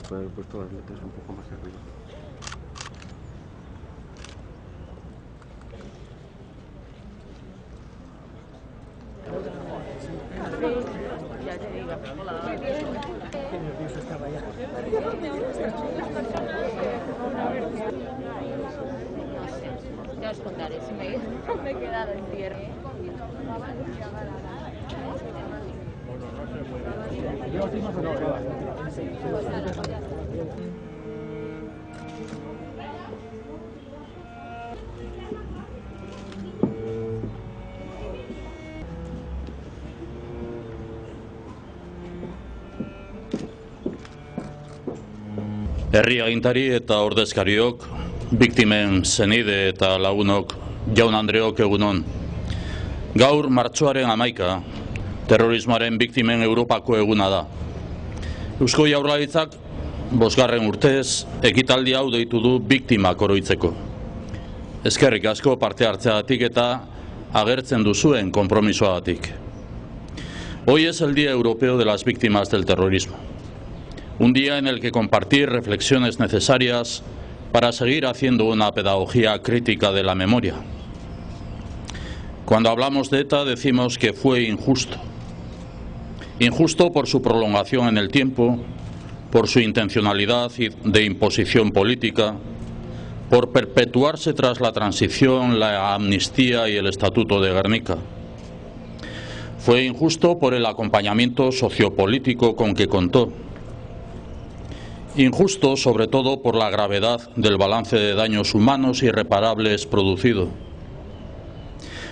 puede haber puesto las letras un poco más arriba. Ya te digo. Qué nervioso estaba ya. No sé, ya os contaré si me he quedado en tierra. Herri agintari eta ordezkariok, biktimen senide eta lagunok, jaun Andreok egunon. Gaur martxoaren 11, terrorismoaren biktimen Europako eguna da. Eusko Jaurlaritzak 5. urtez ekitaldi hau deitu du biktimak oroitzeko. Eskerrik asko parte hartzeagatik eta agertzen duzuen konpromisoagatik. Hoy es el Día Europeo de las Víctimas del Terrorismo. Un día en el que compartir reflexiones necesarias para seguir haciendo una pedagogía crítica de la memoria. Cuando hablamos de ETA decimos que fue injusto. Injusto por su prolongación en el tiempo, por su intencionalidad de imposición política, por perpetuarse tras la transición, la amnistía y el Estatuto de Gernika. Fue injusto por el acompañamiento sociopolítico con que contó. Injusto, sobre todo, por la gravedad del balance de daños humanos irreparables producido.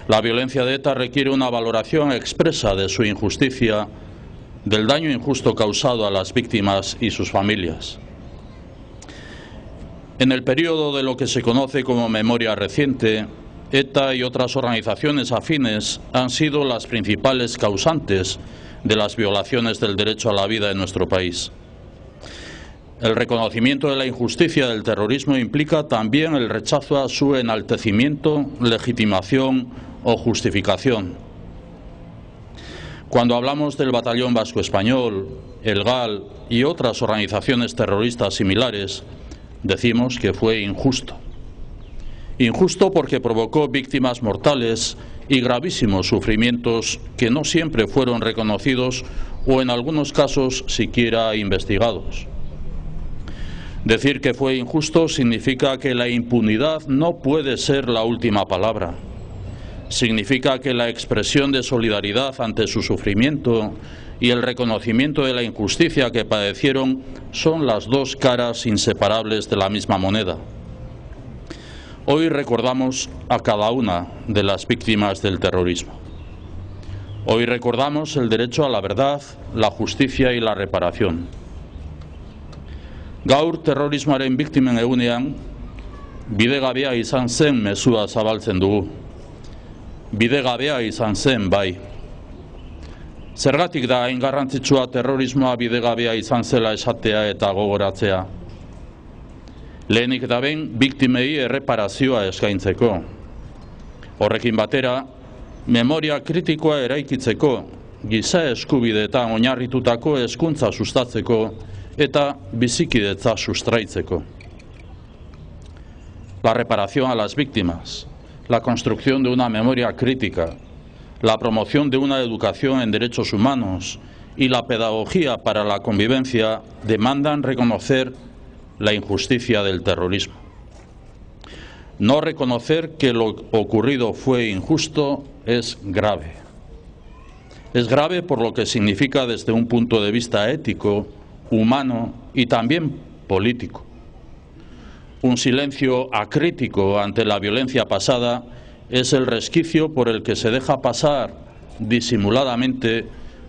La violencia de ETA requiere una valoración expresa de su injusticia, del daño injusto causado a las víctimas y sus familias. En el periodo de lo que se conoce como memoria reciente, ETA y otras organizaciones afines han sido las principales causantes de las violaciones del derecho a la vida en nuestro país. El reconocimiento de la injusticia del terrorismo implica también el rechazo a su enaltecimiento, legitimación o justificación. Cuando hablamos del Batallón Vasco Español, el GAL y otras organizaciones terroristas similares, decimos que fue injusto. Injusto porque provocó víctimas mortales y gravísimos sufrimientos que no siempre fueron reconocidos o en algunos casos siquiera investigados. Decir que fue injusto significa que la impunidad no puede ser la última palabra. Significa que la expresión de solidaridad ante su sufrimiento y el reconocimiento de la injusticia que padecieron son las dos caras inseparables de la misma moneda. Hoy recordamos a cada una de las víctimas del terrorismo. Hoy recordamos el derecho a la verdad, la justicia y la reparación. Gaur terrorismoaren biktimen egunean, bidegabea izan zen mezua zabaltzen dugu. Bidegabea izan zen, bai. Zergatik da hain garrantzitsua terrorismoa bidegabea izan zela esatea eta gogoratzea? Lehenik eta behin, biktimei erreparazioa eskaintzeko. Horrekin batera, memoria kritikoa eraikitzeko, giza eskubideetan oinarritutako hezkuntza sustatzeko eta bizikidetza sustraitzeko. La reparación a las víctimas, la construcción de una memoria crítica, la promoción de una educación en derechos humanos y la pedagogía para la convivencia demandan reconocer la injusticia del terrorismo. No reconocer que lo ocurrido fue injusto es grave. Es grave por lo que significa desde un punto de vista ético, humano y también político. Un silencio acrítico ante la violencia pasada es el resquicio por el que se deja pasar disimuladamente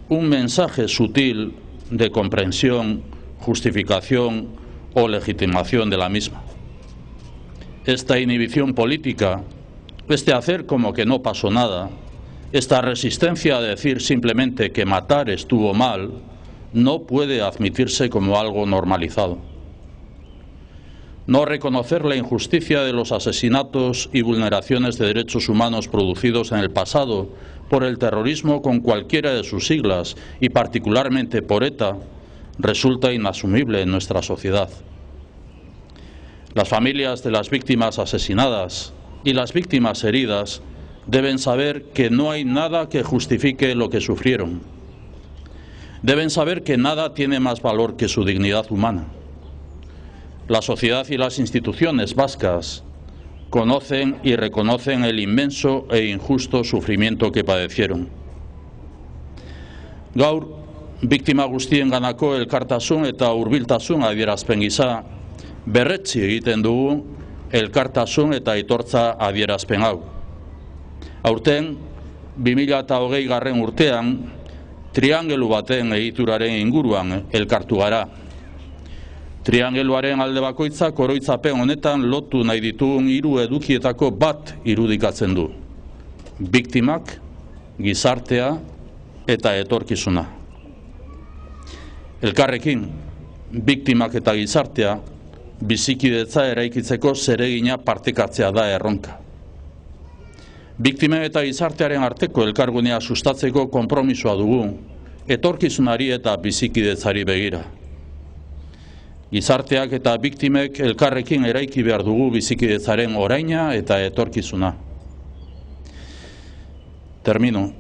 un mensaje sutil de comprensión, justificación o legitimación de la misma. Esta inhibición política, este hacer como que no pasó nada, esta resistencia a decir simplemente que matar estuvo mal, no puede admitirse como algo normalizado. No reconocer la injusticia de los asesinatos y vulneraciones de derechos humanos producidos en el pasado por el terrorismo con cualquiera de sus siglas y particularmente por ETA, resulta inasumible en nuestra sociedad. Las familias de las víctimas asesinadas y las víctimas heridas deben saber que no hay nada que justifique lo que sufrieron. Deben saber que nada tiene más valor que su dignidad humana. La sociedad y las instituciones vascas conocen y reconocen el inmenso e injusto sufrimiento que padecieron. Gaur, biktima guztienganako elkartasun eta hurbiltasun adierazpen gisa, berretsi egiten dugu elkartasun eta aitortza adierazpen hau. Aurten, 2020 urtean, triangelu baten egituraren inguruan elkartu gara. Triangeluaren alde bakoitzak oroitzapen honetan lotu nahi ditugun 3 edukietako bat irudikatzen du. Biktimak, gizartea eta etorkizuna. Elkarrekin, biktimak eta gizartea, bizikidetza eraikitzeko zeregina partekatzea da erronka. Biktimen eta gizartearen arteko elkargunea sustatzeko konpromisoa dugu, etorkizunari eta bizikidetzari begira. Gizarteak eta biktimek elkarrekin eraiki behar dugu bizikidetzaren oraina eta etorkizuna. Termino.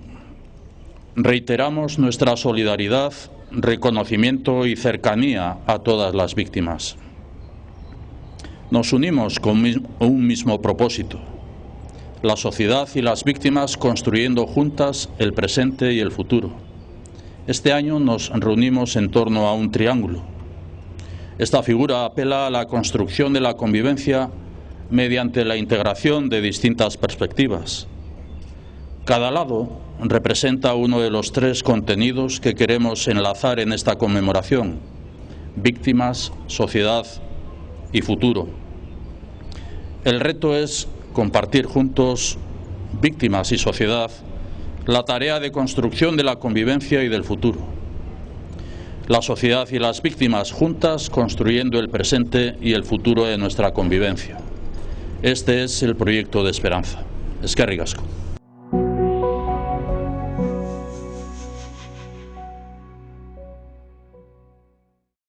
Reiteramos nuestra solidaridad, reconocimiento y cercanía a todas las víctimas. Nos unimos con un mismo propósito: la sociedad y las víctimas construyendo juntas el presente y el futuro. Este año nos reunimos en torno a un triángulo. Esta figura apela a la construcción de la convivencia mediante la integración de distintas perspectivas. Cada lado representa uno de los 3 contenidos que queremos enlazar en esta conmemoración: víctimas, sociedad y futuro. El reto es compartir juntos, víctimas y sociedad, la tarea de construcción de la convivencia y del futuro. La sociedad y las víctimas juntas construyendo el presente y el futuro de nuestra convivencia. Este es el proyecto de esperanza. Eskerrik asko.